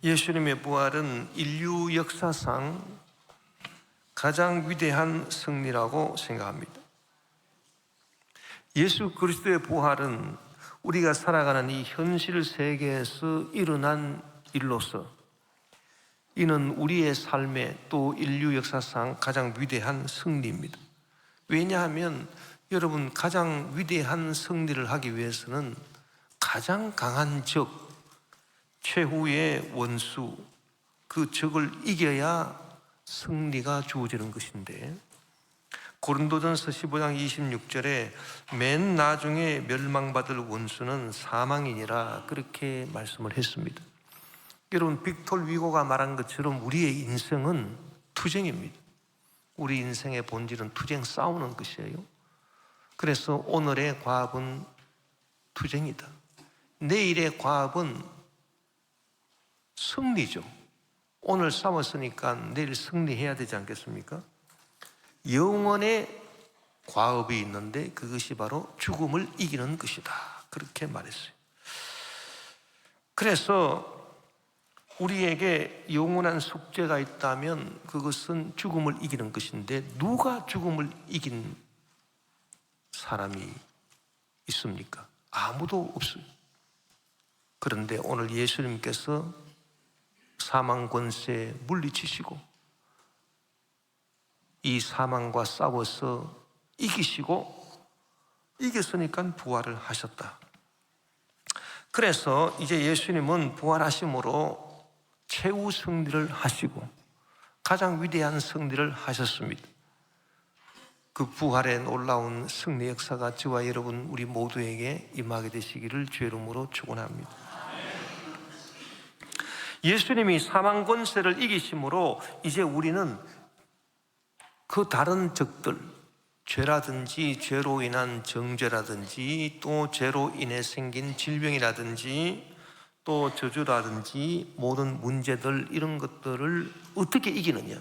예수님의 부활은 인류 역사상 가장 위대한 승리라고 생각합니다. 예수 그리스도의 부활은 우리가 살아가는 이 현실 세계에서 일어난 일로서 이는 우리의 삶에 또 인류 역사상 가장 위대한 승리입니다. 왜냐하면 여러분, 가장 위대한 승리를 하기 위해서는 가장 강한 적, 최후의 원수, 그 적을 이겨야 승리가 주어지는 것인데, 고린도전서 15장 26절에 맨 나중에 멸망받을 원수는 사망이니라, 그렇게 말씀을 했습니다. 여러분, 빅톨 위고가 말한 것처럼 우리의 인생은 투쟁입니다. 우리 인생의 본질은 투쟁, 싸우는 것이에요. 그래서 오늘의 과업은 투쟁이다. 내일의 과업은 승리죠. 오늘 싸웠으니까 내일 승리해야 되지 않겠습니까? 영원의 과업이 있는데 그것이 바로 죽음을 이기는 것이다, 그렇게 말했어요. 그래서 우리에게 영원한 숙제가 있다면 그것은 죽음을 이기는 것인데, 누가 죽음을 이긴 사람이 있습니까? 아무도 없어요. 그런데 오늘 예수님께서 사망 권세 물리치시고 이 사망과 싸워서 이기시고, 이겼으니까 부활을 하셨다. 그래서 이제 예수님은 부활하심으로 최후 승리를 하시고 가장 위대한 승리를 하셨습니다. 그 부활의 놀라운 승리 역사가 저와 여러분 우리 모두에게 임하게 되시기를 주의 이름으로 축원합니다. 예수님이 사망 권세를 이기심으로 이제 우리는 그 다른 적들, 죄라든지 죄로 인한 정죄라든지 또 죄로 인해 생긴 질병이라든지 또 저주라든지 모든 문제들, 이런 것들을 어떻게 이기느냐?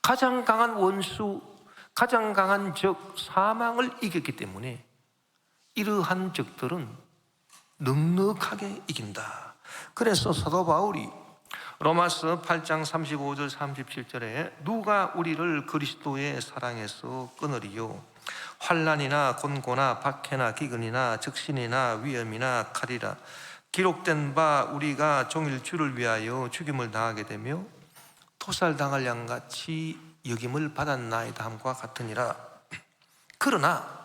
가장 강한 원수, 가장 강한 적, 사망을 이겼기 때문에 이러한 적들은 넉넉하게 이긴다. 그래서 사도 바울이 로마서 8장 35절 37절에 누가 우리를 그리스도의 사랑에서 끊으리요? 환난이나 곤고나 박해나 기근이나 적신이나 위험이나 칼이라. 기록된 바 우리가 종일 주를 위하여 죽임을 당하게 되며 토살당할 양같이 여김을 받았나이다 함과 같으니라. 그러나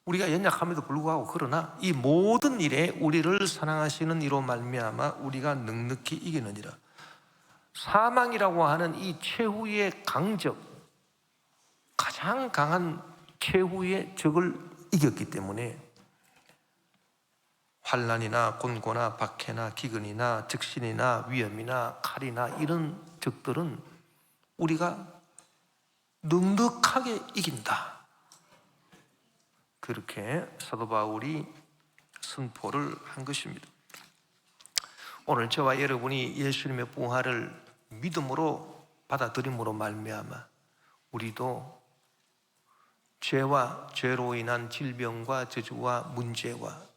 우리가 연약함에도 불구하고, 그러나 이 모든 일에 우리를 사랑하시는 이로 말미암아 우리가 넉넉히 이기느니라. 사망이라고 하는 이 최후의 강적, 가장 강한 최후의 적을 이겼기 때문에 환난이나 곤고나 박해나 기근이나 적신이나 위험이나 칼이나 이런 적들은 우리가 넉넉하게 이긴다, 그렇게 사도 바울이 선포를 한 것입니다. 오늘 저와 여러분이 예수님의 부활을 믿음으로 받아들임으로 말미암아 우리도 죄와 죄로 인한 질병과 저주와 문제와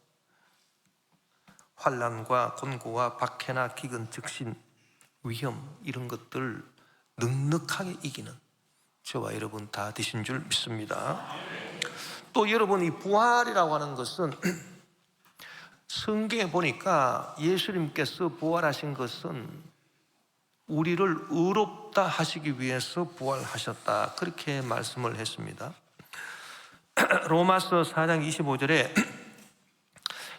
환난과 곤고와 박해나 기근, 적신, 위험, 이런 것들 넉넉하게 이기는 저와 여러분 다 되신 줄 믿습니다. 또 여러분, 이 부활이라고 하는 것은 성경에 보니까 예수님께서 부활하신 것은 우리를 의롭다 하시기 위해서 부활하셨다, 그렇게 말씀을 했습니다. 로마서 4장 25절에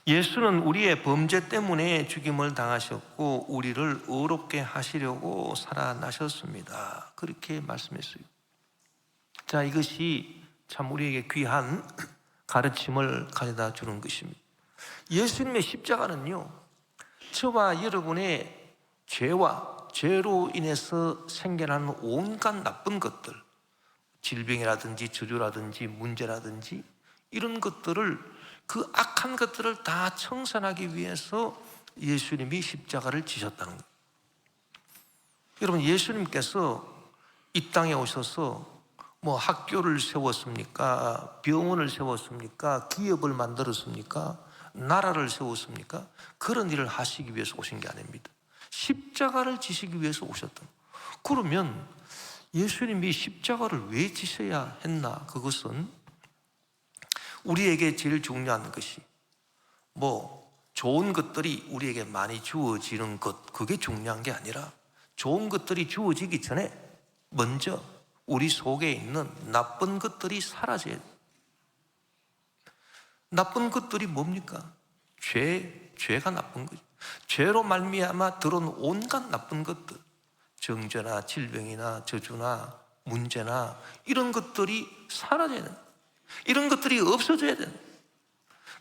예수는 우리의 범죄 때문에 죽임을 당하셨고 우리를 의롭게 하시려고 살아나셨습니다, 그렇게 말씀했어요. 자, 이것이 참 우리에게 귀한 가르침을 가져다 주는 것입니다. 예수님의 십자가는요, 저와 여러분의 죄와 죄로 인해서 생겨나는 온갖 나쁜 것들, 질병이라든지 저주라든지 문제라든지 이런 것들을, 그 악한 것들을 다 청산하기 위해서 예수님이 십자가를 지셨다는 거예요. 여러분, 예수님께서 이 땅에 오셔서 뭐 학교를 세웠습니까? 병원을 세웠습니까? 기업을 만들었습니까? 나라를 세웠습니까? 그런 일을 하시기 위해서 오신 게 아닙니다. 십자가를 지시기 위해서 오셨다. 그러면 예수님이 십자가를 왜 지셔야 했나? 그것은 우리에게 제일 중요한 것이 좋은 것들이 우리에게 많이 주어지는 것, 그게 중요한 게 아니라 좋은 것들이 주어지기 전에 먼저 우리 속에 있는 나쁜 것들이 사라져야 돼. 나쁜 것들이 뭡니까? 죄가 나쁜 거죠. 죄로 말미암아 들어온 온갖 나쁜 것들, 정죄나 질병이나 저주나 문제나 이런 것들이 사라져야 된다. 이런 것들이 없어져야 된다.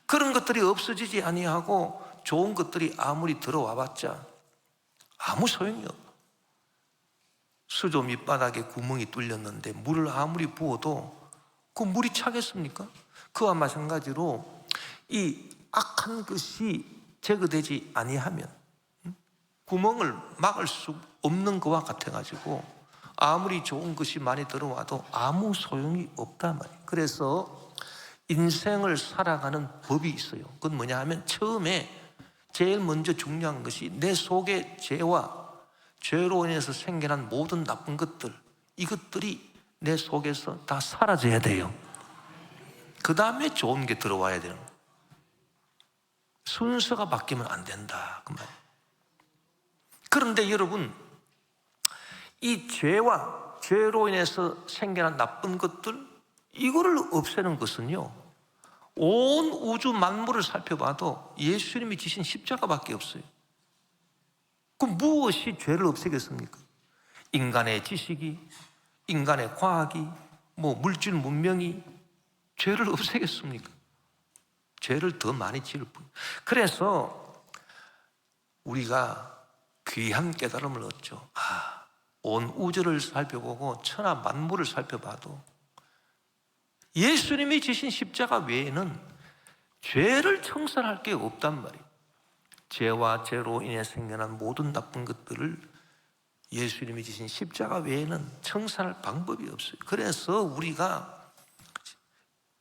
그런 것들이 없어지지 아니하고 좋은 것들이 아무리 들어와봤자 아무 소용이 없다. 수조 밑바닥에 구멍이 뚫렸는데 물을 아무리 부어도 그 물이 차겠습니까? 그와 마찬가지로 이 악한 것이 제거되지 아니하면 구멍을 막을 수 없는 것과 같아가지고 아무리 좋은 것이 많이 들어와도 아무 소용이 없단 말이에요. 그래서 인생을 살아가는 법이 있어요. 그건 뭐냐 하면 처음에 제일 먼저 중요한 것이 내 속에 죄와 죄로 인해서 생겨난 모든 나쁜 것들, 이것들이 내 속에서 다 사라져야 돼요. 그 다음에 좋은 게 들어와야 되는 거예요. 순서가 바뀌면 안 된다, 그 말이에요. 그런데 여러분, 이 죄와 죄로 인해서 생겨난 나쁜 것들, 이거를 없애는 것은요, 온 우주 만물을 살펴봐도 예수님이 지신 십자가밖에 없어요. 그럼 무엇이 죄를 없애겠습니까? 인간의 지식이, 인간의 과학이, 물질 문명이 죄를 없애겠습니까? 죄를 더 많이 지을 뿐. 그래서 우리가 귀한 깨달음을 얻죠. 온 우주를 살펴보고 천하 만물을 살펴봐도 예수님이 지신 십자가 외에는 죄를 청산할 게 없단 말이에요. 죄와 죄로 인해 생겨난 모든 나쁜 것들을 예수님이 지신 십자가 외에는 청산할 방법이 없어요. 그래서 우리가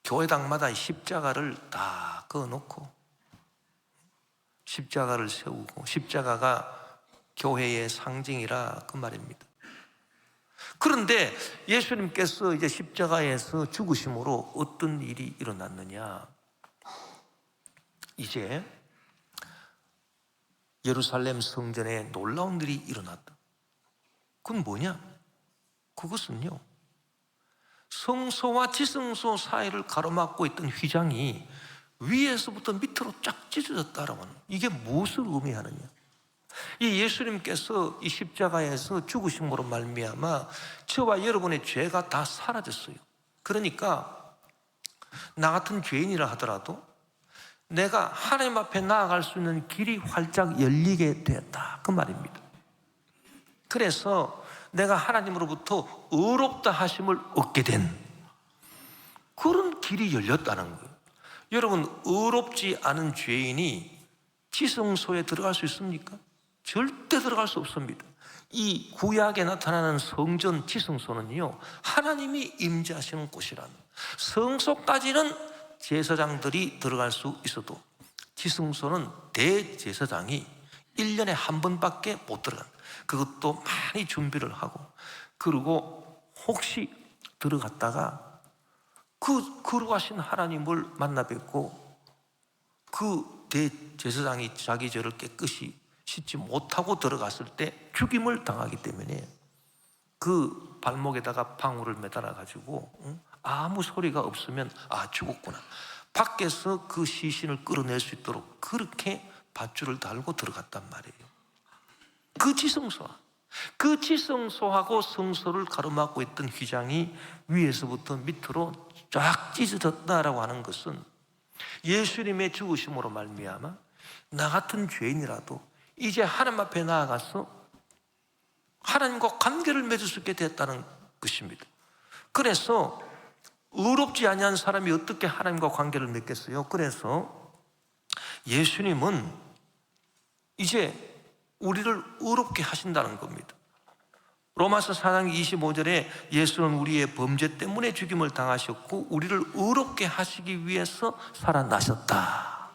교회당마다 십자가를 다 그어놓고 십자가를 세우고, 십자가가 교회의 상징이라 그 말입니다. 그런데 예수님께서 이제 십자가에서 죽으심으로 어떤 일이 일어났느냐? 이제 예루살렘 성전에 놀라운 일이 일어났다. 그건 뭐냐? 그것은요, 성소와 지성소 사이를 가로막고 있던 휘장이 위에서부터 밑으로 쫙 찢어졌다라고 하는, 이게 무엇을 의미하느냐? 이 예수님께서 이 십자가에서 죽으심으로 말미암아 저와 여러분의 죄가 다 사라졌어요. 그러니까 나 같은 죄인이라 하더라도 내가 하나님 앞에 나아갈 수 있는 길이 활짝 열리게 되었다, 그 말입니다. 그래서 내가 하나님으로부터 의롭다 하심을 얻게 된 그런 길이 열렸다는 거예요. 여러분, 의롭지 않은 죄인이 지성소에 들어갈 수 있습니까? 절대 들어갈 수 없습니다. 이 구약에 나타나는 성전 지성소는요, 하나님이 임재하시는 곳이라는, 성소까지는 제사장들이 들어갈 수 있어도 지성소는 대제사장이 1년에 한 번밖에 못 들어간, 그것도 많이 준비를 하고, 그리고 혹시 들어갔다가 그 거룩하신 하나님을 만나 뵙고 그 대제사장이 자기 죄를 깨끗이 씻지 못하고 들어갔을 때 죽임을 당하기 때문에 그 발목에다가 방울을 매달아 가지고 아무 소리가 없으면 죽었구나, 밖에서 그 시신을 끌어낼 수 있도록 그렇게 밧줄을 달고 들어갔단 말이에요. 그 지성소하고 성소를 가로막고 있던 휘장이 위에서부터 밑으로 쫙 찢어졌다라고 하는 것은 예수님의 죽으심으로 말미암아 나 같은 죄인이라도 이제 하나님 앞에 나아가서 하나님과 관계를 맺을 수 있게 됐다는 것입니다. 그래서 의롭지 아니한 사람이 어떻게 하나님과 관계를 맺겠어요? 그래서 예수님은 이제 우리를 의롭게 하신다는 겁니다. 로마서 4장 25절에 예수는 우리의 범죄 때문에 죽임을 당하셨고 우리를 의롭게 하시기 위해서 살아나셨다.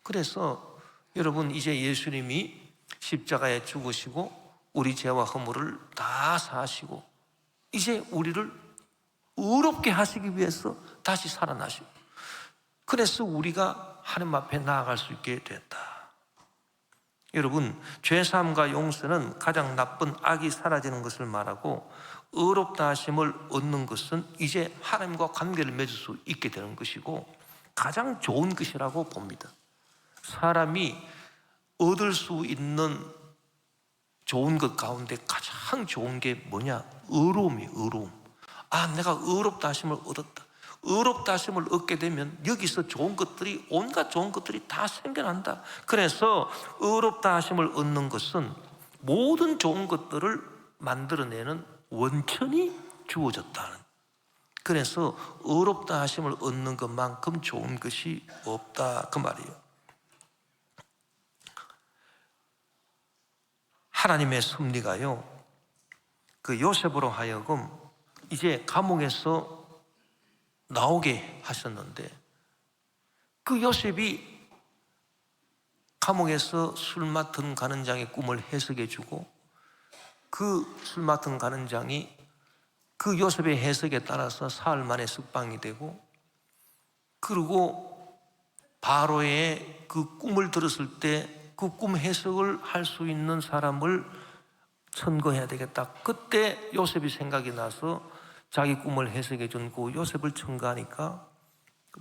그래서 여러분, 이제 예수님이 십자가에 죽으시고 우리 죄와 허물을 다 사하시고 이제 우리를 의롭게 하시기 위해서 다시 살아나시고, 그래서 우리가 하나님 앞에 나아갈 수 있게 됐다. 여러분, 죄사함과 용서는 가장 나쁜 악이 사라지는 것을 말하고, 의롭다 하심을 얻는 것은 이제 하나님과 관계를 맺을 수 있게 되는 것이고 가장 좋은 것이라고 봅니다. 사람이 얻을 수 있는 좋은 것 가운데 가장 좋은 게 뭐냐? 의로움이에요. 의로움. 아, 내가 의롭다 하심을 얻었다. 의롭다 하심을 얻게 되면 여기서 좋은 것들이, 온갖 좋은 것들이 다 생겨난다. 그래서 의롭다 하심을 얻는 것은 모든 좋은 것들을 만들어내는 원천이 주어졌다는, 그래서 의롭다 하심을 얻는 것만큼 좋은 것이 없다, 그 말이에요. 하나님의 섭리가요, 그 요셉으로 하여금 이제 감옥에서 나오게 하셨는데, 그 요셉이 감옥에서 술 맡은 간원장의 꿈을 해석해 주고, 그 술 맡은 간원장이 그 요셉의 해석에 따라서 사흘 만에 석방이 되고, 그리고 바로의 그 꿈을 들었을 때 그 꿈 해석을 할 수 있는 사람을 천거해야 되겠다. 그때 요셉이 생각이 나서 자기 꿈을 해석해 준 그 요셉을 천거하니까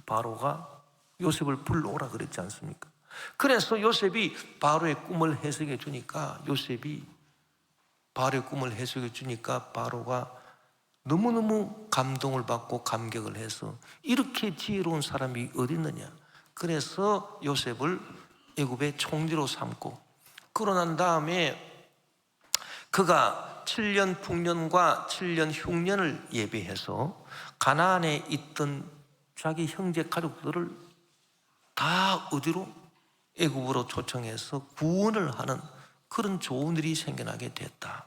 바로가 요셉을 불러오라 그랬지 않습니까? 그래서 요셉이 바로의 꿈을 해석해 주니까, 요셉이 바로의 꿈을 해석해 주니까 바로가 너무너무 감동을 받고 감격을 해서 이렇게 지혜로운 사람이 어디 있느냐. 그래서 요셉을 애굽의 총리로 삼고, 그러고 난 다음에 그가 7년 풍년과 7년 흉년을 예비해서 가나안에 있던 자기 형제 가족들을 다 어디로? 애굽으로 초청해서 구원을 하는 그런 좋은 일이 생겨나게 됐다.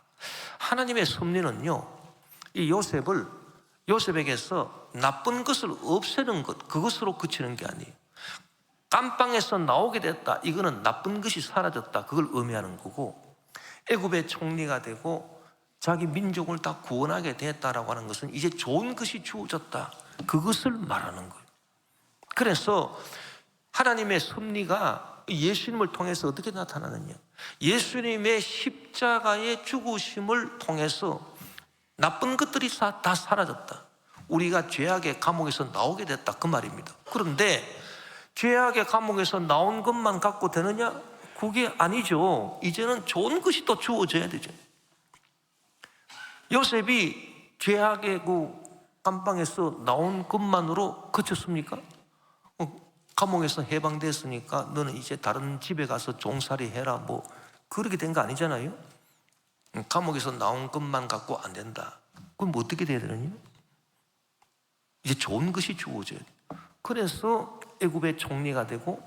하나님의 섭리는요, 이 요셉에게서 나쁜 것을 없애는 것, 그것으로 그치는 게 아니에요. 감방에서 나오게 됐다, 이거는 나쁜 것이 사라졌다, 그걸 의미하는 거고, 애굽의 총리가 되고 자기 민족을 다 구원하게 됐다라고 하는 것은 이제 좋은 것이 주어졌다, 그것을 말하는 거예요. 그래서 하나님의 섭리가 예수님을 통해서 어떻게 나타나느냐, 예수님의 십자가의 죽으심을 통해서 나쁜 것들이 다 사라졌다, 우리가 죄악의 감옥에서 나오게 됐다, 그 말입니다. 그런데 죄악의 감옥에서 나온 것만 갖고 되느냐? 그게 아니죠. 이제는 좋은 것이 또 주어져야 되죠. 요셉이 죄악의 그 감방에서 나온 것만으로 그쳤습니까? 감옥에서 해방됐으니까 너는 이제 다른 집에 가서 종살이 해라, 뭐 그렇게 된 거 아니잖아요. 감옥에서 나온 것만 갖고 안 된다. 그럼 뭐 어떻게 돼야 되느냐? 이제 좋은 것이 주어져야 돼. 그래서 애굽의 총리가 되고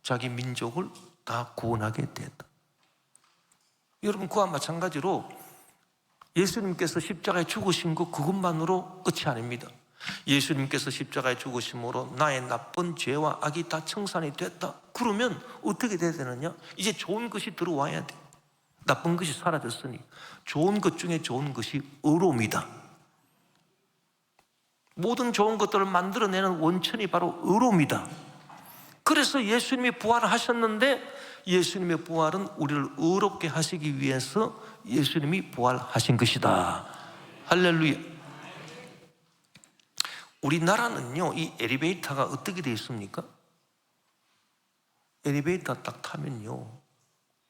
자기 민족을 다 구원하게 됐다. 여러분, 그와 마찬가지로 예수님께서 십자가에 죽으신 것, 그것만으로 끝이 아닙니다. 예수님께서 십자가에 죽으심으로 나의 나쁜 죄와 악이 다 청산이 됐다. 그러면 어떻게 돼야 되느냐? 이제 좋은 것이 들어와야 돼. 나쁜 것이 사라졌으니 좋은 것 중에 좋은 것이 의로움이다. 모든 좋은 것들을 만들어내는 원천이 바로 의로움이다. 그래서 예수님이 부활을 하셨는데, 예수님의 부활은 우리를 의롭게 하시기 위해서 예수님이 부활하신 것이다. 할렐루야. 우리나라는요, 이 엘리베이터가 어떻게 되어 있습니까? 엘리베이터 딱 타면요,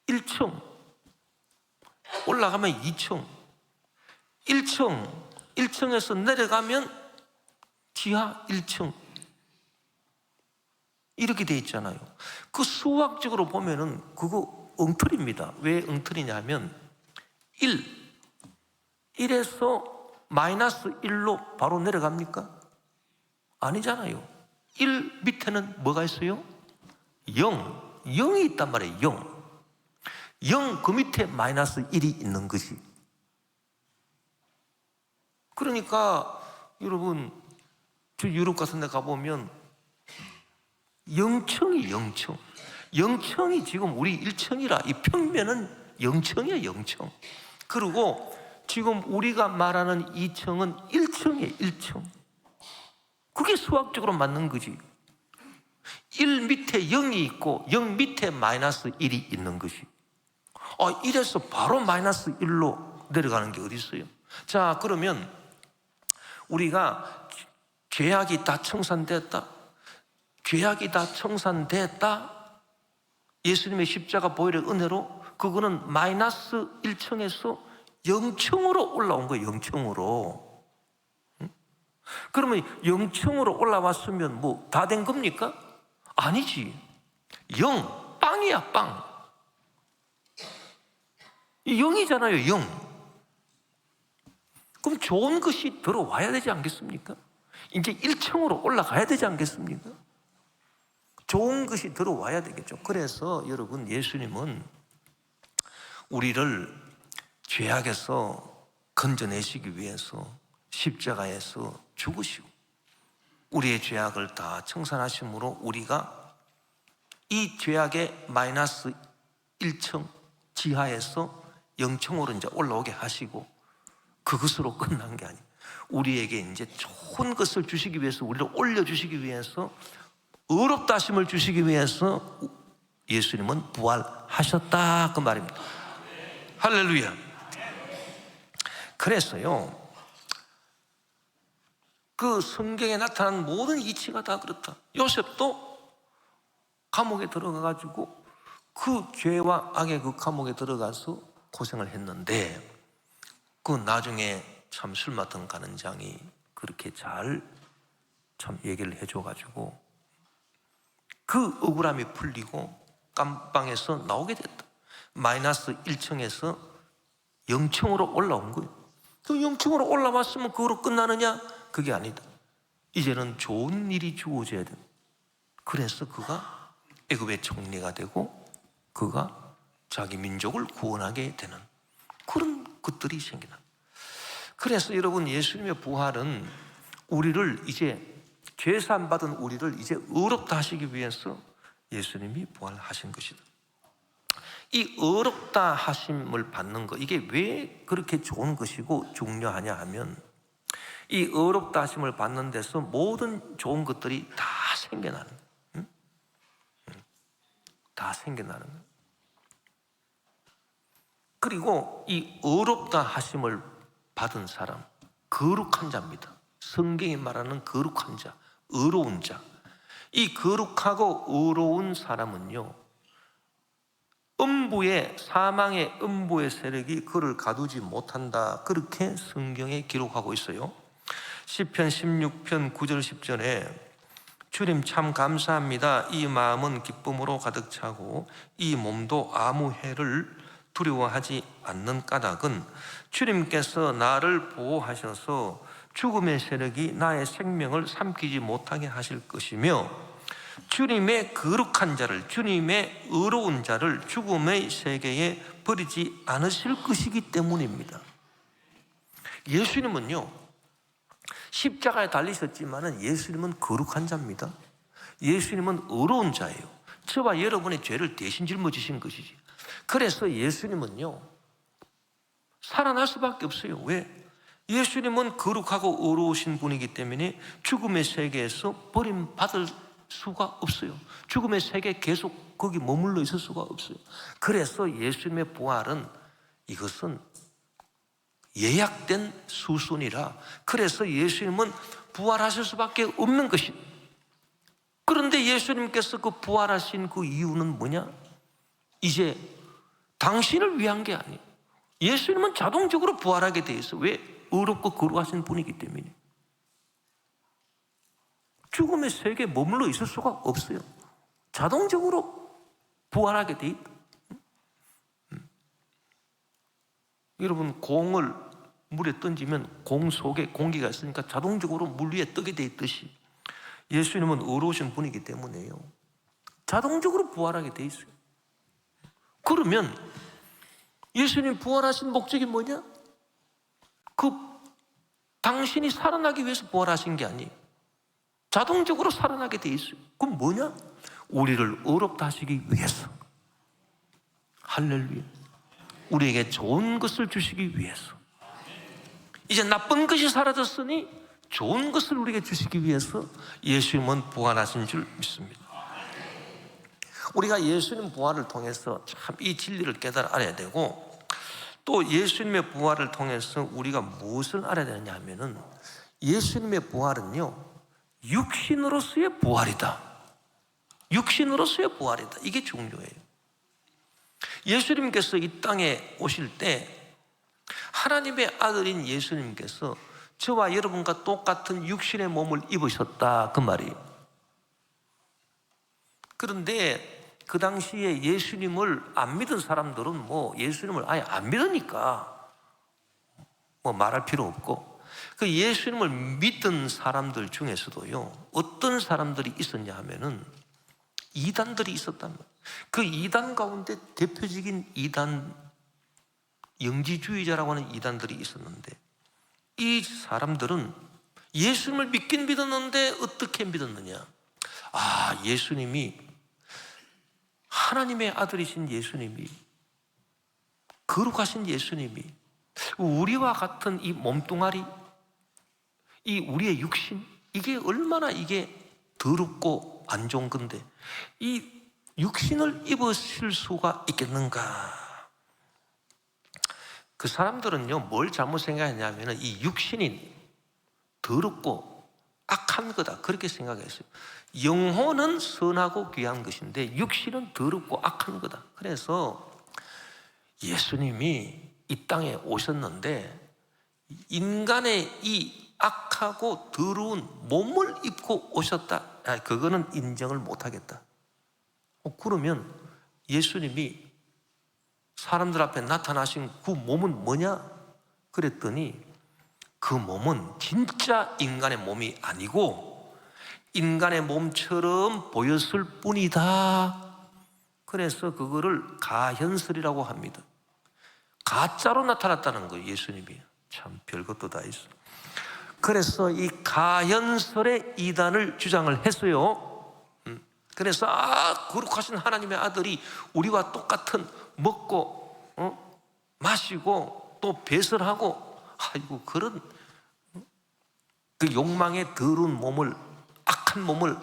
1층 올라가면 2층, 1층에서 내려가면 지하 1층, 이렇게 돼 있잖아요. 그 수학적으로 보면은 그거 엉터리입니다. 왜 엉터리냐면 1에서 마이너스 1로 바로 내려갑니까? 아니잖아요. 1 밑에는 뭐가 있어요? 0이 있단 말이에요. 0, 그 밑에 마이너스 1이 있는 것이. 그러니까 여러분, 저 유럽 같은 데 가보면 0층이 0층. 영청이 지금 우리 1층이라, 이 평면은 영청이야, 영청. 그리고 지금 우리가 말하는 2층은 1층이에요, 1층. 그게 수학적으로 맞는 거지. 1 밑에 0이 있고 0 밑에 마이너스 1이 있는 것이. 1에서 바로 마이너스 1로 내려가는 게 어디 있어요? 자, 그러면 우리가 죄악이 다 청산됐다, 죄악이 다 청산됐다, 예수님의 십자가 보혈의 은혜로, 그거는 마이너스 1층에서 0층으로 올라온 거예요. 0층으로. 그러면 0층으로 올라왔으면 뭐 다 된 겁니까? 아니지. 0, 빵이야, 빵. 0이잖아요, 0. 그럼 좋은 것이 들어와야 되지 않겠습니까? 이제 1층으로 올라가야 되지 않겠습니까? 좋은 것이 들어와야 되겠죠. 그래서 여러분, 예수님은 우리를 죄악에서 건져내시기 위해서 십자가에서 죽으시고 우리의 죄악을 다 청산하심으로 우리가 이 죄악의 마이너스 1층 지하에서 0층으로 이제 올라오게 하시고, 그것으로 끝난 게 아니에요. 우리에게 이제 좋은 것을 주시기 위해서, 우리를 올려주시기 위해서, 의롭다 하심을 주시기 위해서 예수님은 부활하셨다, 그 말입니다. 할렐루야. 그래서요, 그 성경에 나타난 모든 이치가 다 그렇다. 요셉도 감옥에 들어가가지고 그 죄와 악의 그 감옥에 들어가서 고생을 했는데, 그 나중에 참 술 맡은 간원장이 그렇게 잘 참 얘기를 해줘가지고 그 억울함이 풀리고 깜방에서 나오게 됐다. 마이너스 1층에서 0층으로 올라온 거예요. 그 0층으로 올라왔으면 그거로 끝나느냐? 그게 아니다. 이제는 좋은 일이 주어져야 돼. 그래서 그가 애굽의 총리가 되고 그가 자기 민족을 구원하게 되는 그런 것들이 생기는. 그래서 여러분, 예수님의 부활은 우리를 이제 죄사함 받은 우리를 이제 의롭다 하시기 위해서 예수님이 부활하신 것이다. 이 의롭다 하심을 받는 것, 이게 왜 그렇게 좋은 것이고 중요하냐 하면, 이 의롭다 하심을 받는 데서 모든 좋은 것들이 다 생겨나는 거예요. 다 생겨나는 거예요. 그리고 이 의롭다 하심을 받은 사람, 거룩한 자입니다. 성경이 말하는 거룩한 자, 의로운 자. 이 거룩하고 의로운 사람은요, 사망의 음부의 세력이 그를 가두지 못한다, 그렇게 성경에 기록하고 있어요. 시편 16편 9절 10절에 주님 참 감사합니다. 이 마음은 기쁨으로 가득 차고 이 몸도 아무 해를 두려워하지 않는 까닭은 주님께서 나를 보호하셔서 죽음의 세력이 나의 생명을 삼키지 못하게 하실 것이며, 주님의 거룩한 자를, 주님의 의로운 자를 죽음의 세계에 버리지 않으실 것이기 때문입니다. 예수님은요, 십자가에 달리셨지만 예수님은 거룩한 자입니다. 예수님은 의로운 자예요. 저와 여러분의 죄를 대신 짊어지신 것이지. 그래서 예수님은요, 살아날 수밖에 없어요. 왜? 예수님은 거룩하고 의로우신 분이기 때문에 죽음의 세계에서 버림받을 수가 없어요. 죽음의 세계에 계속 거기 머물러 있을 수가 없어요. 그래서 예수님의 부활은, 이것은 예약된 수순이라, 그래서 예수님은 부활하실 수밖에 없는 것이. 그런데 예수님께서 그 부활하신 그 이유는 뭐냐? 이제 당신을 위한 게 아니에요. 예수님은 자동적으로 부활하게 돼 있어. 왜? 의롭고 거룩하신 분이기 때문에. 죽음의 세계에 머물러 있을 수가 없어요. 자동적으로 부활하게 돼 있다. 여러분, 공을 물에 던지면 공 속에 공기가 있으니까 자동적으로 물 위에 뜨게 돼 있듯이 예수님은 의로우신 분이기 때문에요, 자동적으로 부활하게 돼 있어요. 그러면 예수님 부활하신 목적이 뭐냐? 당신이 살아나기 위해서 부활하신 게 아니에요. 자동적으로 살아나게 돼 있어요. 그럼 뭐냐? 우리를 의롭다 하시기 위해서, 할렐루야, 우리에게 좋은 것을 주시기 위해서, 이제 나쁜 것이 사라졌으니 좋은 것을 우리에게 주시기 위해서 예수님은 부활하신 줄 믿습니다. 우리가 예수님 부활을 통해서 참 이 진리를 깨달아 알아야 되고, 또 예수님의 부활을 통해서 우리가 무엇을 알아야 되느냐 하면은, 예수님의 부활은요, 육신으로서의 부활이다. 육신으로서의 부활이다. 이게 중요해요. 예수님께서 이 땅에 오실 때 하나님의 아들인 예수님께서 저와 여러분과 똑같은 육신의 몸을 입으셨다, 그 말이에요. 그런데 그 당시에 예수님을 안 믿은 사람들은 뭐 예수님을 아예 안 믿으니까 뭐 말할 필요 없고, 그 예수님을 믿던 사람들 중에서도요, 어떤 사람들이 있었냐 하면은 이단들이 있었단 말이에요. 그 이단 가운데 대표적인 이단, 영지주의자라고 하는 이단들이 있었는데, 이 사람들은 예수님을 믿긴 믿었는데 어떻게 믿었느냐? 아, 예수님이, 하나님의 아들이신 예수님이, 거룩하신 예수님이 우리와 같은 이 몸뚱아리, 이 우리의 육신, 이게 얼마나 이게 더럽고 안 좋은 건데 이 육신을 입으실 수가 있겠는가? 그 사람들은요, 뭘 잘못 생각했냐면 이 육신이 더럽고 악한 거다, 그렇게 생각했어요. 영혼은 선하고 귀한 것인데 육신은 더럽고 악한 거다. 그래서 예수님이 이 땅에 오셨는데 인간의 이 악하고 더러운 몸을 입고 오셨다, 그거는 인정을 못하겠다. 그러면 예수님이 사람들 앞에 나타나신 그 몸은 뭐냐? 그랬더니 그 몸은 진짜 인간의 몸이 아니고 인간의 몸처럼 보였을 뿐이다. 그래서 그거를 가현설이라고 합니다. 가짜로 나타났다는 거예요. 예수님이 참 별것도 다 있어. 그래서 이 가현설의 이단을 주장을 했어요. 그래서 거룩하신 하나님의 아들이 우리와 똑같은 먹고 마시고 또 배설하고, 아이고, 그런 그 욕망의 더러운 몸을, 악한 몸을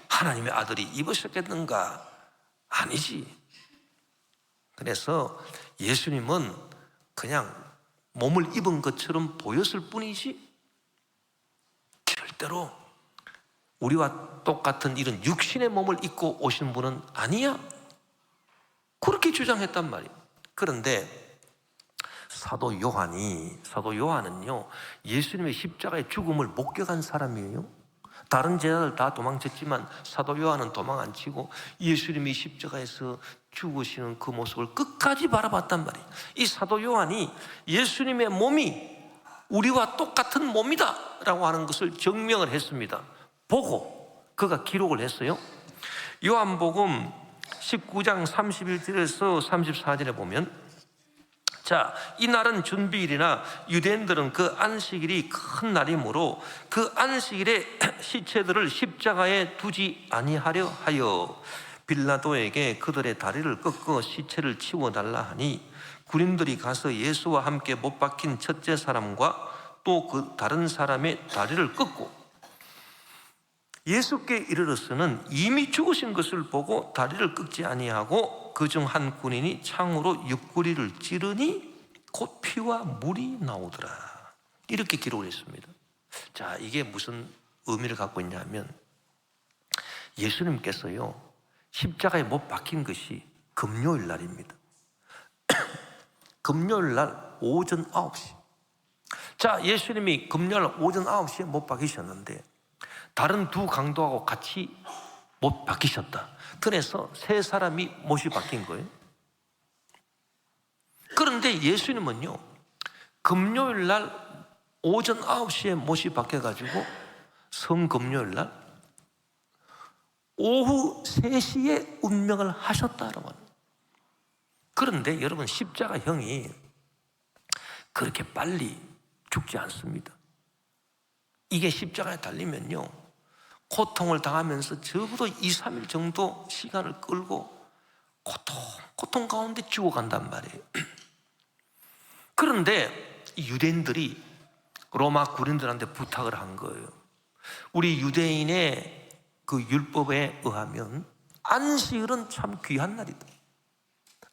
하나님의 아들이 입으셨겠는가? 아니지. 그래서 예수님은 그냥 몸을 입은 것처럼 보였을 뿐이지 절대로 우리와 똑같은 이런 육신의 몸을 입고 오신 분은 아니야, 그렇게 주장했단 말이에요. 그런데 사도 요한은요, 예수님의 십자가의 죽음을 목격한 사람이에요. 다른 제자들 다 도망쳤지만 사도 요한은 도망 안 치고 예수님이 십자가에서 죽으시는 그 모습을 끝까지 바라봤단 말이에요. 이 사도 요한이 예수님의 몸이 우리와 똑같은 몸이다 라고 하는 것을 증명을 했습니다. 보고 그가 기록을 했어요. 요한복음 19장 31절에서 34절에 보면, 자, 이 날은 준비일이나 유대인들은 그 안식일이 큰 날이므로 그 안식일에 시체들을 십자가에 두지 아니하려 하여 빌라도에게 그들의 다리를 꺾어 시체를 치워달라 하니, 군인들이 가서 예수와 함께 못 박힌 첫째 사람과 또 그 다른 사람의 다리를 꺾고 예수께 이르러서는 이미 죽으신 것을 보고 다리를 꺾지 아니하고 그중 한 군인이 창으로 옆구리를 찌르니 곧 피와 물이 나오더라. 이렇게 기록을 했습니다. 자, 이게 무슨 의미를 갖고 있냐면, 예수님께서요, 십자가에 못 박힌 것이 금요일 날입니다. 금요일 날 오전 9시. 자, 예수님이 금요일 오전 9시에 못 박히셨는데 다른 두 강도하고 같이 못 박히셨다. 그래서 세 사람이 못이 박힌 거예요. 그런데 예수님은요, 금요일 날 오전 9시에 못이 박혀가지고 성금요일 날 오후 3시에 운명을 하셨다라고 합니다. 그런데 여러분, 십자가형이 그렇게 빨리 죽지 않습니다. 이게 십자가에 달리면요, 고통을 당하면서 적어도 2, 3일 정도 시간을 끌고 고통 가운데 죽어간단 말이에요. 그런데 유대인들이 로마 군인들한테 부탁을 한 거예요. 우리 유대인의 그 율법에 의하면 안식일은 참 귀한 날이다.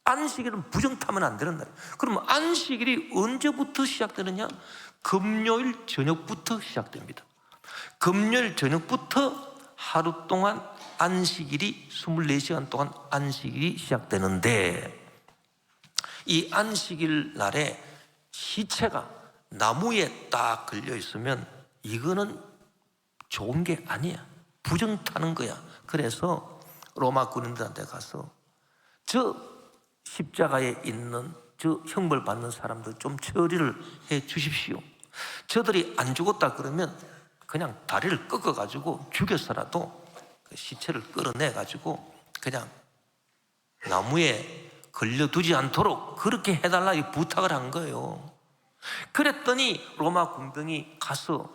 안식일은 부정타면 안 되는 날이에요. 그러면 안식일이 언제부터 시작되느냐? 금요일 저녁부터 시작됩니다. 금요일 저녁부터 하루 동안 안식일이 24시간 동안 안식일이 시작되는데, 이 안식일 날에 시체가 나무에 딱 걸려 있으면 이거는 좋은 게 아니야. 부정타는 거야. 그래서 로마 군인들한테 가서 저 십자가에 있는 저 형벌 받는 사람들 좀 처리를 해 주십시오. 저들이 안 죽었다 그러면 그냥 다리를 꺾어가지고 죽여서라도 그 시체를 끌어내가지고 그냥 나무에 걸려두지 않도록 그렇게 해달라 이 부탁을 한 거예요. 그랬더니 로마 군병이 가서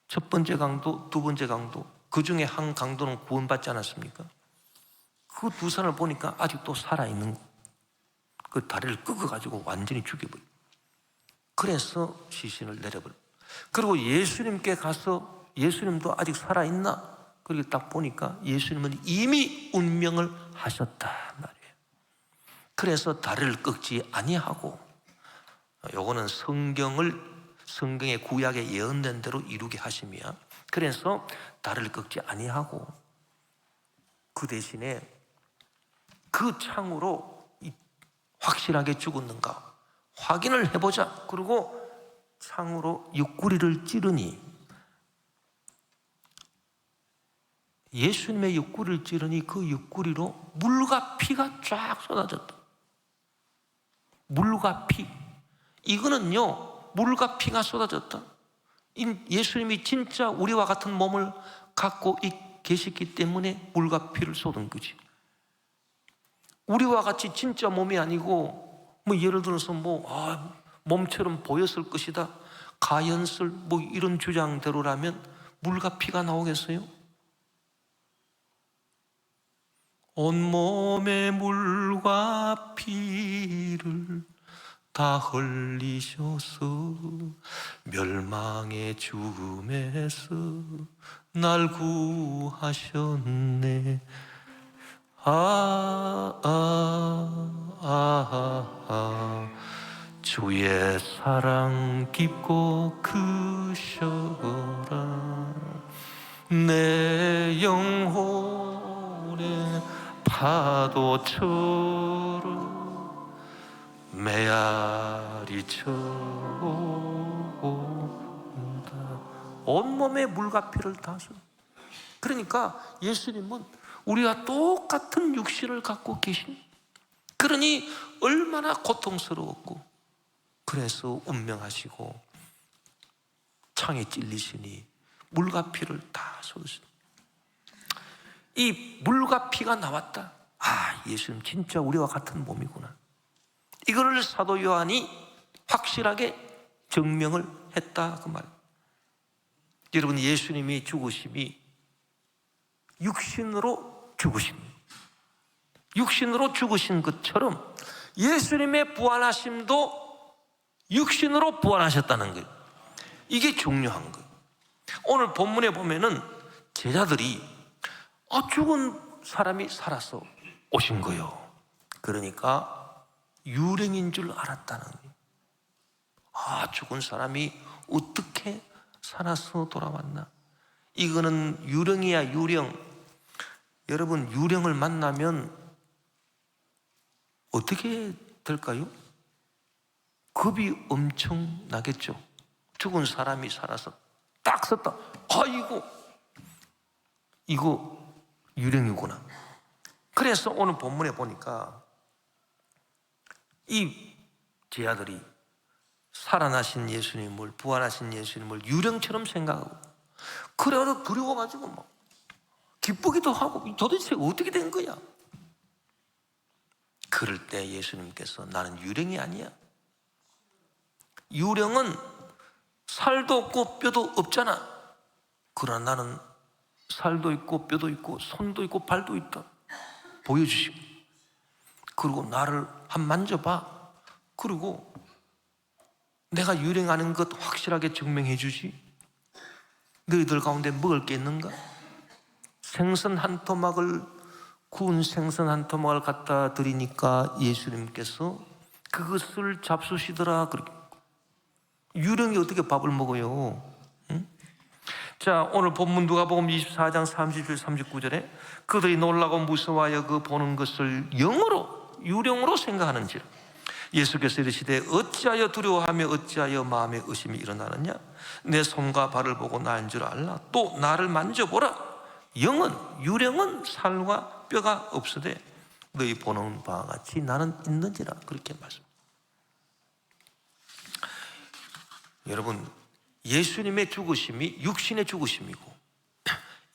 첫 번째 강도, 두 번째 강도, 그 중에 한 강도는 구원받지 않았습니까? 그 두 사람을 보니까 아직도 살아있는 거. 그 다리를 꺾어가지고 완전히 죽여버려. 그래서 시신을 내려버려. 그리고 예수님께 가서 예수님도 아직 살아있나? 그렇게 딱 보니까 예수님은 이미 운명을 하셨다 말이에요. 그래서 다리를 꺾지 아니하고, 요거는 성경의 구약에 예언된 대로 이루게 하심이야. 그래서 다리를 꺾지 아니하고 그 대신에 그 창으로 확실하게 죽었는가 확인을 해보자. 그리고 창으로 옆구리를 찌르니, 예수님의 옆구리를 찌르니 그 옆구리로 물과 피가 쫙 쏟아졌다. 물과 피. 이거는요, 물과 피가 쏟아졌다. 예수님이 진짜 우리와 같은 몸을 갖고 계셨기 때문에 물과 피를 쏟은 거지. 우리와 같이 진짜 몸이 아니고, 뭐 예를 들어서 몸처럼 보였을 것이다, 가연설 이런 주장대로라면 물과 피가 나오겠어요? 온몸에 물과 피를 다 흘리셔서 멸망의 죽음에서 날 구하셨네. 주의 사랑 깊고 크셔라. 내 영혼의 파도처럼 메아리쳐 온다. 온몸에 물과 피를 다 쏟아. 그러니까 예수님은 우리가 똑같은 육신을 갖고 계신, 그러니 얼마나 고통스러웠고, 그래서 운명하시고 창에 찔리시니 물과 피를 다 쏟으셨다. 이 물과 피가 나왔다. 예수님 진짜 우리와 같은 몸이구나. 이거를 사도 요한이 확실하게 증명을 했다 그 말. 여러분, 예수님이 죽으심이 육신으로 죽으신 것처럼 예수님의 부활하심도 육신으로 부활하셨다는 거예요. 이게 중요한 거예요. 오늘 본문에 보면은 제자들이 죽은 사람이 살아서 오신 거예요. 그러니까 유령인 줄 알았다는 거예요. 죽은 사람이 어떻게 살아서 돌아왔나? 이거는 유령이야, 유령. 여러분, 유령을 만나면 어떻게 될까요? 겁이 엄청 나겠죠. 죽은 사람이 살아서 딱 섰다. 이거 유령이구나. 그래서 오늘 본문에 보니까 이 제자들이 살아나신 예수님을, 부활하신 예수님을 유령처럼 생각하고, 그래도 두려워가지고 기쁘기도 하고, 도대체 어떻게 된 거야? 그럴 때 예수님께서 나는 유령이 아니야. 유령은 살도 없고 뼈도 없잖아. 그러나 나는 살도 있고 뼈도 있고 손도 있고 발도 있다 보여주시고, 그리고 나를 한 만져봐. 그리고 내가 유령하는 것 확실하게 증명해 주지. 너희들 가운데 먹을 게 있는가? 생선 한 토막을, 구운 생선 한 토막을 갖다 드리니까 예수님께서 그것을 잡수시더라. 그렇게. 유령이 어떻게 밥을 먹어요? 응? 자, 오늘 본문 누가복음 24장 37, 39절에 그들이 놀라고 무서워하여 그 보는 것을 영으로, 유령으로 생각하는지라. 예수께서 이르시되 어찌하여 두려워하며 어찌하여 마음에 의심이 일어나느냐? 내 손과 발을 보고 나인 줄 알라. 또 나를 만져보라. 영은, 유령은 살과 뼈가 없으되 너희 보는 바와 같이 나는 있는지라. 그렇게 말씀. 여러분, 예수님의 죽으심이 육신의 죽으심이고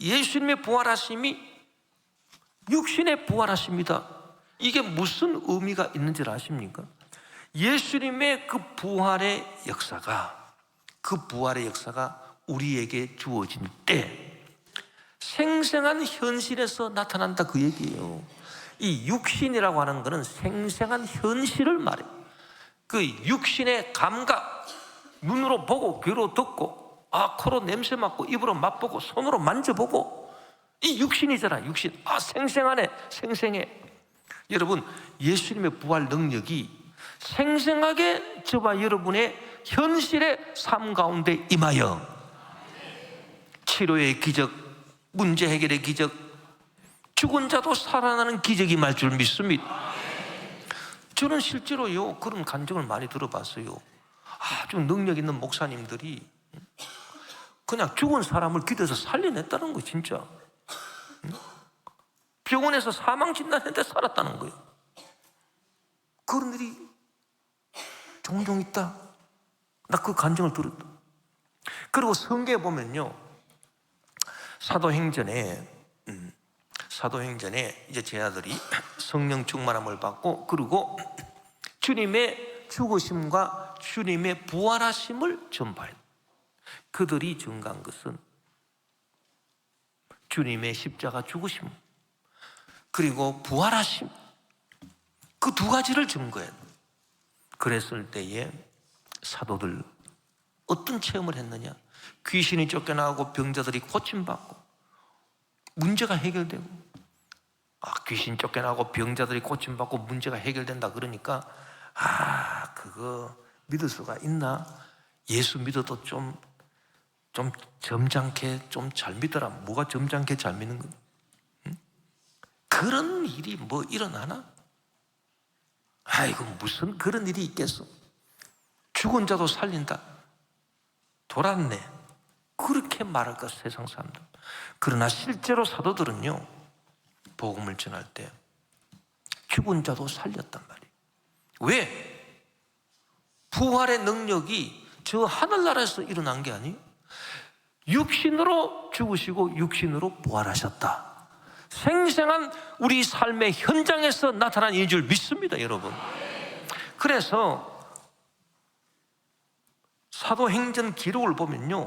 예수님의 부활하심이 육신의 부활하십니다. 이게 무슨 의미가 있는지 아십니까? 예수님의 그 부활의 역사가, 그 부활의 역사가 우리에게 주어진 때 생생한 현실에서 나타난다, 그 얘기예요. 이 육신이라고 하는 것은 생생한 현실을 말해요. 그 육신의 감각, 눈으로 보고 귀로 듣고 코로 냄새 맡고 입으로 맛보고 손으로 만져보고, 이 육신이잖아. 육신. 생생하네, 생생해. 여러분, 예수님의 부활 능력이 생생하게 저와 여러분의 현실의 삶 가운데 임하여 치료의 기적, 문제 해결의 기적, 죽은 자도 살아나는 기적이 임할 줄 믿습니다. 저는 실제로요, 그런 간증을 많이 들어봤어요. 아주 능력 있는 목사님들이 그냥 죽은 사람을 기도해서 살려냈다는 거예요. 진짜 병원에서 사망 진단했는데 살았다는 거예요. 그런 일이 종종 있다. 나 그 간증을 들었다. 그리고 성경에 보면요, 사도행전에 이제 제 아들이 성령 충만함을 받고, 그리고 주님의 죽으심과 주님의 부활하심을 전파해요. 그들이 증거한 것은 주님의 십자가 죽으심 그리고 부활하심, 그 두 가지를 증거해요. 그랬을 때에 사도들 어떤 체험을 했느냐? 귀신이 쫓겨나고 병자들이 고침받고 문제가 해결되고, 귀신 쫓겨나고 병자들이 고침받고 문제가 해결된다 그러니까 그거 믿을 수가 있나? 예수 믿어도 좀 점잖게 좀 잘 믿어라. 뭐가 점잖게 잘 믿는 거야? 응? 그런 일이 뭐 일어나나? 아이고, 무슨 그런 일이 있겠어? 죽은 자도 살린다. 돌았네. 그렇게 말할 까 세상 사람들. 그러나 실제로 사도들은요, 복음을 전할 때 죽은 자도 살렸단 말이에요. 왜? 부활의 능력이 저 하늘나라에서 일어난 게 아니에요. 육신으로 죽으시고 육신으로 부활하셨다. 생생한 우리 삶의 현장에서 나타난 일인 줄 믿습니다, 여러분. 그래서 사도행전 기록을 보면요,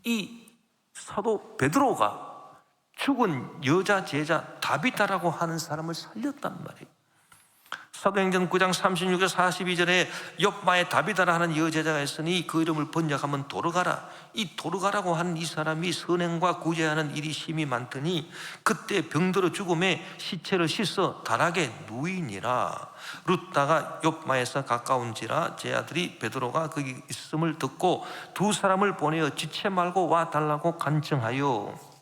이 사도 베드로가 죽은 여자 제자 다비다라고 하는 사람을 살렸단 말이에요. 사도행전 9장 36절 42절에 욥바에 다비다라 하는 여제자가 있으니 그 이름을 번역하면 도르가라. 이 도르가라고 하는 이 사람이 선행과 구제하는 일이 심히 많더니 그때 병들어 죽음에 시체를 씻어 다락에 누이니라. 룻다가 욥바에서 가까운지라 제 아들이 베드로가 거기 있음을 듣고 두 사람을 보내어 지체 말고 와 달라고 간청하여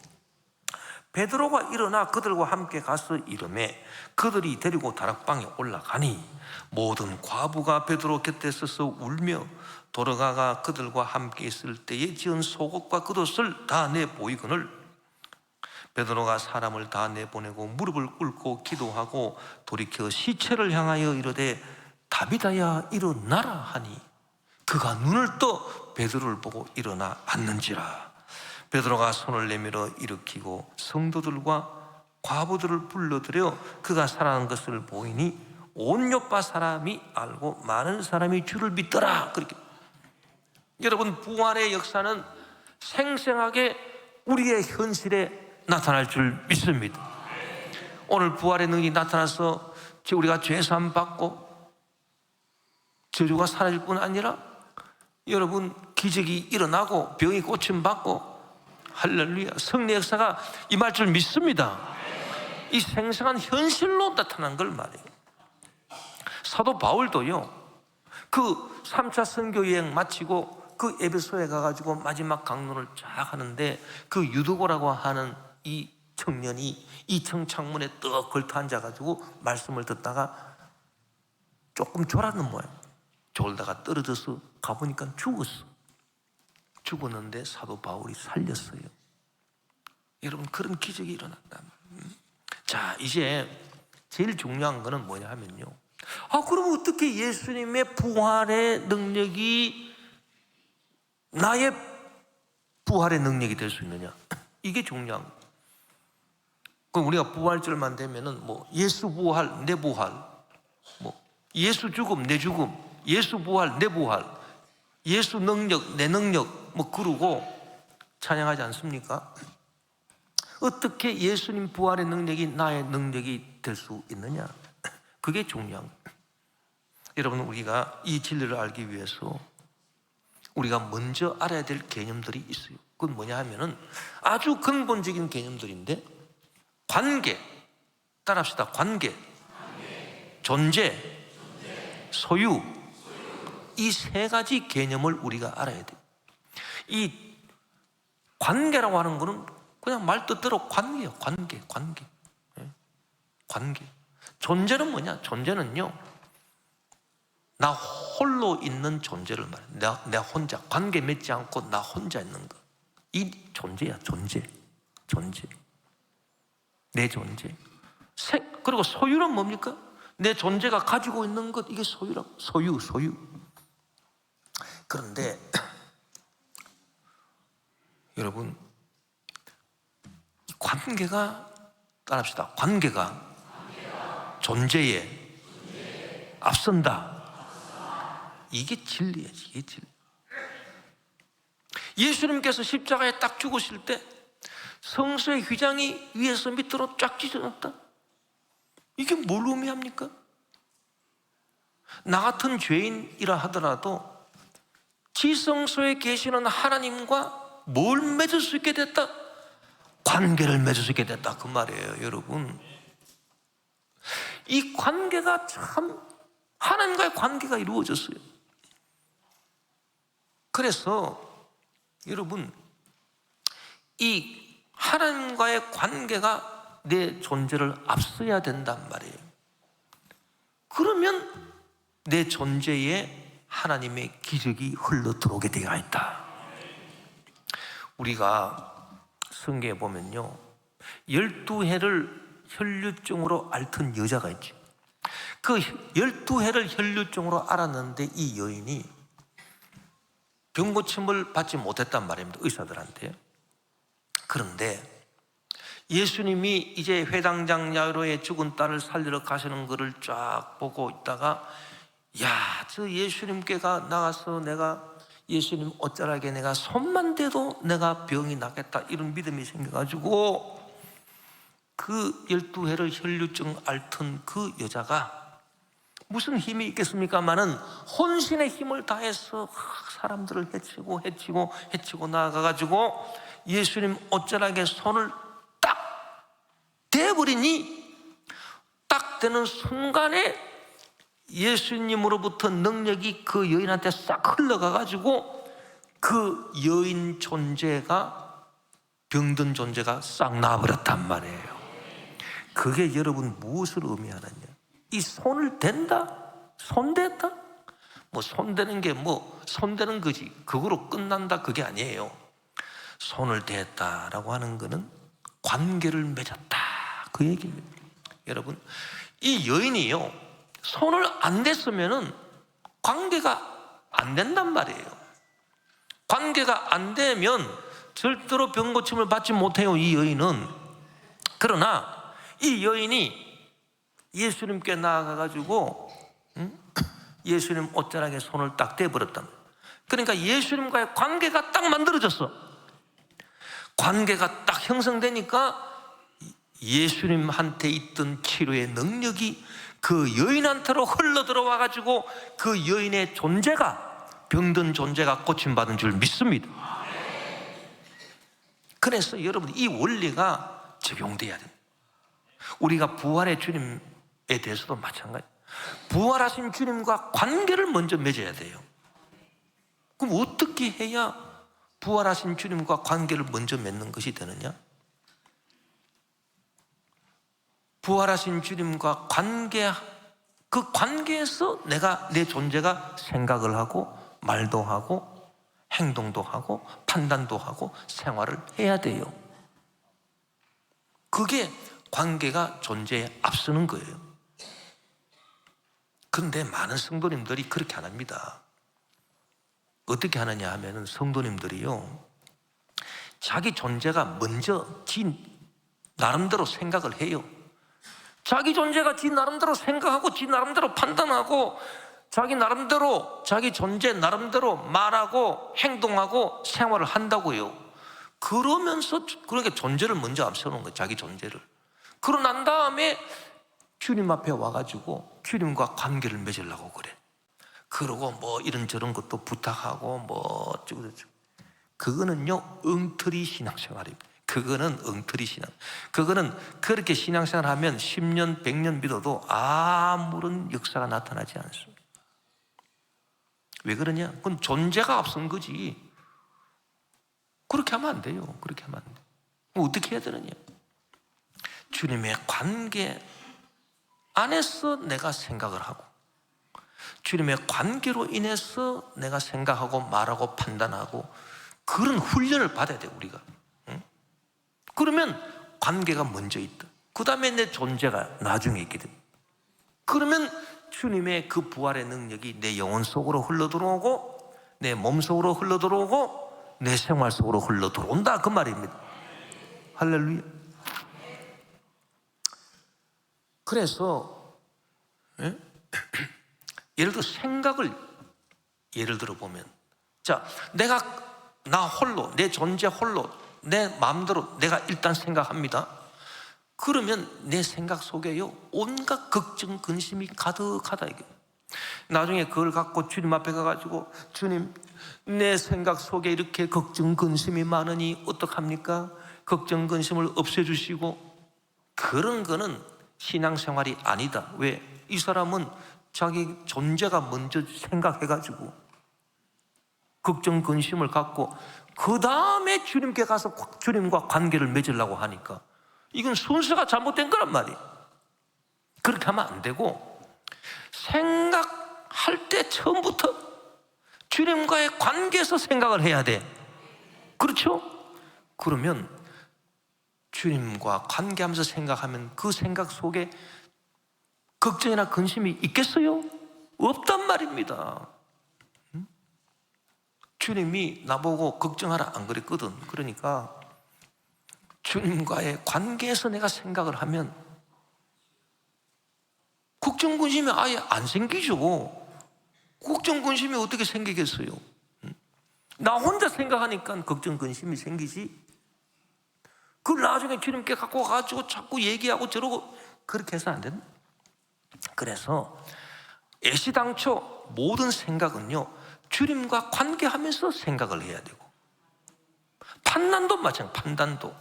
베드로가 일어나 그들과 함께 가서 이르매 그들이 데리고 다락방에 올라가니 모든 과부가 베드로 곁에 서서 울며 도르가가 그들과 함께 있을 때에 지은 속옷과 겉옷을 다 내보이거늘 베드로가 사람을 다 내보내고 무릎을 꿇고 기도하고 돌이켜 시체를 향하여 이르되 다비다야 일어나라 하니 그가 눈을 떠 베드로를 보고 일어나 앉는지라. 베드로가 손을 내밀어 일으키고 성도들과 과부들을 불러들여 그가 살아난 것을 보이니 온 요파 사람이 알고 많은 사람이 주를 믿더라. 그렇게. 여러분, 부활의 역사는 생생하게 우리의 현실에 나타날 줄 믿습니다. 오늘 부활의 능력이 나타나서 우리가 죄사함 받고 저주가 사라질 뿐 아니라 여러분 기적이 일어나고 병이 고침받고 할렐루야 성령 역사가 임할 줄 믿습니다. 이 생생한 현실로 나타난 걸 말이에요. 사도 바울도요 그 3차 선교 여행 마치고 그 에베소에 가가지고 마지막 강론을 쫙 하는데 그 유두고라고 하는 이 청년이 2층 창문에 떡 걸터 앉아가지고 말씀을 듣다가 조금 졸았는 모양. 졸다가 떨어져서 가보니까 죽었는데 사도 바울이 살렸어요. 여러분 그런 기적이 일어났다. 자, 이제 제일 중요한 거는 뭐냐 하면요, 그럼 어떻게 예수님의 부활의 능력이 나의 부활의 능력이 될 수 있느냐? 이게 중요한 거예요. 그럼 우리가 부활절만 되면은 뭐 예수 부활, 내 부활, 뭐 예수 죽음, 내 죽음, 예수 부활, 내 부활, 예수 능력, 내 능력, 뭐 그러고 찬양하지 않습니까? 어떻게 예수님 부활의 능력이 나의 능력이 될 수 있느냐? 그게 중요한 거예요. 여러분, 우리가 이 진리를 알기 위해서 우리가 먼저 알아야 될 개념들이 있어요. 그건 뭐냐 하면은 아주 근본적인 개념들인데, 관계, 따라합시다. 관계, 존재, 소유, 이 세 가지 개념을 우리가 알아야 돼요. 이 관계라고 하는 거는 그냥 말 뜻대로 관계예요. 관계. 관계. 존재는 뭐냐? 존재는요, 나 홀로 있는 존재를 말해요. 내 혼자, 관계 맺지 않고 나 혼자 있는 거. 이 존재야, 존재. 내 존재. 그리고 소유는 뭡니까? 내 존재가 가지고 있는 것, 이게 소유라고. 소유. 그런데 여러분, 이 관계가, 따라합시다. 관계가 존재에 앞선다. 이게 진리예요. 이게 진리. 예수님께서 십자가에 딱 죽으실 때 성소의 휘장이 위에서 밑으로 쫙 찢어졌다. 이게 뭘 의미합니까? 나 같은 죄인이라 하더라도 지성소에 계시는 하나님과 뭘 맺을 수 있게 됐다? 관계를 맺을 수 있게 됐다, 그 말이에요. 여러분, 이 관계가 참, 하나님과의 관계가 이루어졌어요. 그래서 여러분, 이 하나님과의 관계가 내 존재를 앞서야 된단 말이에요. 그러면 내 존재에 하나님의 기적이 흘러 들어오게 되어 있다. 우리가 성경에 보면요, 12해를 혈류증으로 앓던 여자가 있죠. 그 12해를 혈류증으로 앓았는데 이 여인이 병고침을 받지 못했단 말입니다, 의사들한테. 그런데 예수님이 이제 회당장 야이로의 죽은 딸을 살리러 가시는 것을 쫙 보고 있다가, 야, 저 예수님께가 나가서 내가 예수님 옷자락에 내가 손만 대도 내가 병이 낫겠다, 이런 믿음이 생겨가지고 그 12해를 혈류증 앓던 그 여자가 무슨 힘이 있겠습니까마는 혼신의 힘을 다해서 사람들을 해치고 나아가가지고 예수님 옷자락에 손을 딱 대버리니, 딱 되는 순간에 예수님으로부터 능력이 그 여인한테 싹 흘러가가지고 그 여인 존재가, 병든 존재가 싹 나와버렸단 말이에요. 그게 여러분 무엇을 의미하느냐? 이 손을 댄다? 손댔다? 뭐 손대는 게 뭐 손대는 거지, 그거로 끝난다, 그게 아니에요. 손을 댔다라고 하는 거는 관계를 맺었다, 그 얘기입니다. 여러분, 이 여인이요, 손을 안 댔으면은 관계가 안 된단 말이에요. 관계가 안 되면 절대로 병고침을 받지 못해요, 이 여인은. 그러나 이 여인이 예수님께 나아가가지고 예수님 옷자락에 손을 딱 대버렸다. 그러니까 예수님과의 관계가 딱 만들어졌어. 관계가 딱 형성되니까 예수님한테 있던 치료의 능력이 그 여인한테로 흘러 들어와 가지고 그 여인의 존재가, 병든 존재가 고침받은 줄 믿습니다. 그래서 여러분, 이 원리가 적용돼야 됩니다. 우리가 부활의 주님에 대해서도 마찬가지. 부활하신 주님과 관계를 먼저 맺어야 돼요. 그럼 어떻게 해야 부활하신 주님과 관계를 먼저 맺는 것이 되느냐? 부활하신 주님과 관계, 그 관계에서 내 존재가 생각을 하고 말도 하고 행동도 하고 판단도 하고 생활을 해야 돼요. 그게 관계가 존재에 앞서는 거예요. 그런데 많은 성도님들이 그렇게 안 합니다. 어떻게 하느냐 하면은, 성도님들이요, 자기 존재가 먼저 지 나름대로 생각을 해요. 자기 존재가 지 나름대로 생각하고 지 나름대로 판단하고 자기 나름대로, 자기 존재 나름대로 말하고 행동하고 생활을 한다고요. 그러면서, 그러니까 존재를 먼저 앞세우는 거예요. 자기 존재를. 그러고 난 다음에 주님 앞에 와가지고 주님과 관계를 맺으려고 그래. 그러고 뭐 이런저런 것도 부탁하고 뭐 어쩌고저쩌고. 그거는요, 엉터리 신앙생활입니다. 그거는 엉터리 신앙. 그거는 그렇게 신앙생활 하면 10년, 100년 믿어도 아무런 역사가 나타나지 않습니다. 왜 그러냐? 그건 존재가 앞선 거지. 그렇게 하면 안 돼요. 그렇게 하면 안 돼. 그럼 어떻게 해야 되느냐? 주님의 관계 안에서 내가 생각을 하고, 주님의 관계로 인해서 내가 생각하고 말하고 판단하고, 그런 훈련을 받아야 돼, 우리가. 그러면 관계가 먼저 있다. 그 다음에 내 존재가 나중에 있게 됩니다. 그러면 주님의 그 부활의 능력이 내 영혼 속으로 흘러들어오고, 내 몸 속으로 흘러들어오고, 내 생활 속으로 흘러들어온다, 그 말입니다. 할렐루야. 그래서 예를 들어 생각을 예를 들어 보면, 자, 나 홀로, 내 존재 홀로 내 마음대로 내가 일단 생각합니다. 그러면 내 생각 속에요, 온갖 걱정, 근심이 가득하다, 이게. 나중에 그걸 갖고 주님 앞에 가가지고, 주님, 내 생각 속에 이렇게 걱정, 근심이 많으니 어떡합니까? 걱정, 근심을 없애주시고. 그런 거는 신앙생활이 아니다. 왜? 이 사람은 자기 존재가 먼저 생각해가지고 걱정, 근심을 갖고 그 다음에 주님께 가서 주님과 관계를 맺으려고 하니까 이건 순서가 잘못된 거란 말이에요. 그렇게 하면 안 되고, 생각할 때 처음부터 주님과의 관계에서 생각을 해야 돼. 그렇죠? 그러면 주님과 관계하면서 생각하면 그 생각 속에 걱정이나 근심이 있겠어요? 없단 말입니다. 주님이 나보고 걱정하라 안 그랬거든. 그러니까 주님과의 관계에서 내가 생각을 하면 걱정, 근심이 아예 안 생기죠. 걱정, 근심이 어떻게 생기겠어요? 나 혼자 생각하니까 걱정, 근심이 생기지. 그걸 나중에 주님께 갖고 가가지고 자꾸 얘기하고 저러고 그렇게 해서 안 된다. 그래서 애시당초 모든 생각은요, 주님과 관계하면서 생각을 해야 되고, 판단도 마찬가지.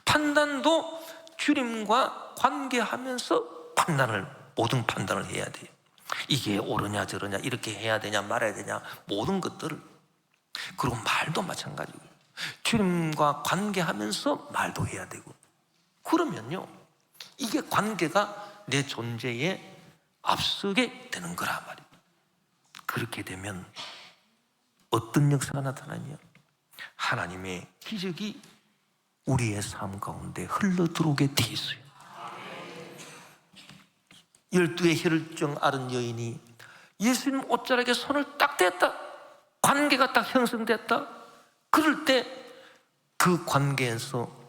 판단도 주님과 관계하면서 모든 판단을 해야 돼요. 이게 옳으냐 저러냐, 이렇게 해야 되냐 말아야 되냐, 모든 것들을. 그리고 말도 마찬가지고, 주님과 관계하면서 말도 해야 되고. 그러면요, 이게 관계가 내 존재에 앞서게 되는 거란 말이에요. 그렇게 되면 어떤 역사가 나타나냐? 하나님의 기적이 우리의 삶 가운데 흘러들어오게 돼 있어요. 12의 혈증 앓은 여인이 예수님 옷자락에 손을 딱 댔다. 관계가 딱 형성됐다. 그럴 때 그 관계에서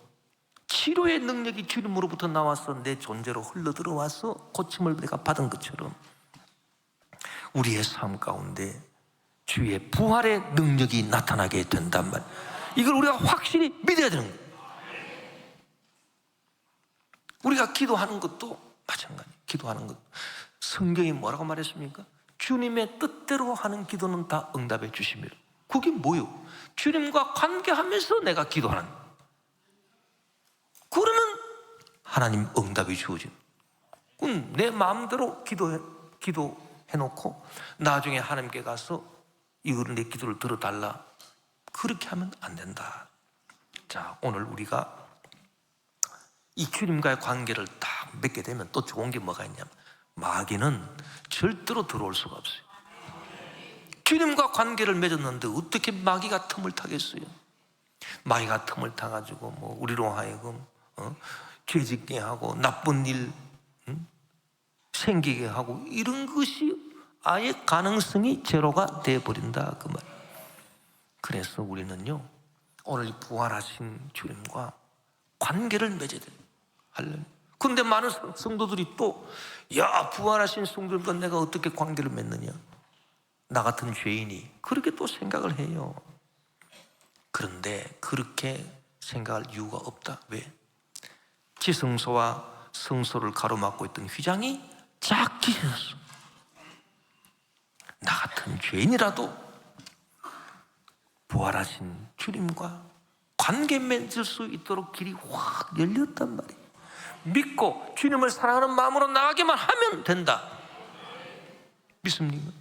치료의 능력이 주님으로부터 나와서 내 존재로 흘러들어와서 고침을 내가 받은 것처럼 우리의 삶 가운데 주의 부활의 능력이 나타나게 된단 말이에요. 이걸 우리가 확실히 믿어야 되는 거예요. 우리가 기도하는 것도 마찬가지예요. 기도하는 것, 성경이 뭐라고 말했습니까? 주님의 뜻대로 하는 기도는 다 응답해 주십니다. 그게 뭐예요? 주님과 관계하면서 내가 기도하는, 그러면 하나님 응답이 주어진. 그럼 내 마음대로 기도해놓고 나중에 하나님께 가서 이거를 내 기도를 들어달라, 그렇게 하면 안 된다. 자, 오늘 우리가 이 주님과의 관계를 딱 맺게 되면 또 좋은 게 뭐가 있냐면, 마귀는 절대로 들어올 수가 없어요. 주님과 관계를 맺었는데 어떻게 마귀가 틈을 타겠어요? 마귀가 틈을 타가지고 뭐 우리로 하여금 죄짓게 하고 나쁜 일 생기게 하고, 이런 것이 아예 가능성이 제로가 되어버린다, 그 말. 그래서 우리는요, 오늘 부활하신 주님과 관계를 맺어야 돼요. 하려면. 그런데 많은 성도들이 또, 야, 부활하신 성도들과 내가 어떻게 관계를 맺느냐, 나 같은 죄인이, 그렇게 또 생각을 해요. 그런데 그렇게 생각할 이유가 없다. 왜? 지성소와 성소를 가로막고 있던 휘장이 작게졌어. 나 같은 죄인이라도 부활하신 주님과 관계 맺을 수 있도록 길이 확 열렸단 말이에요. 믿고 주님을 사랑하는 마음으로 나가기만 하면 된다. 믿습니까?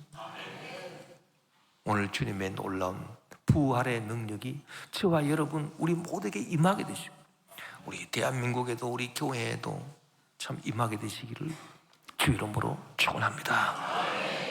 오늘 주님의 놀라운 부활의 능력이 저와 여러분, 우리 모두에게 임하게 되시고, 우리 대한민국에도 우리 교회에도 참 임하게 되시기를 주 이름으로 축원합니다.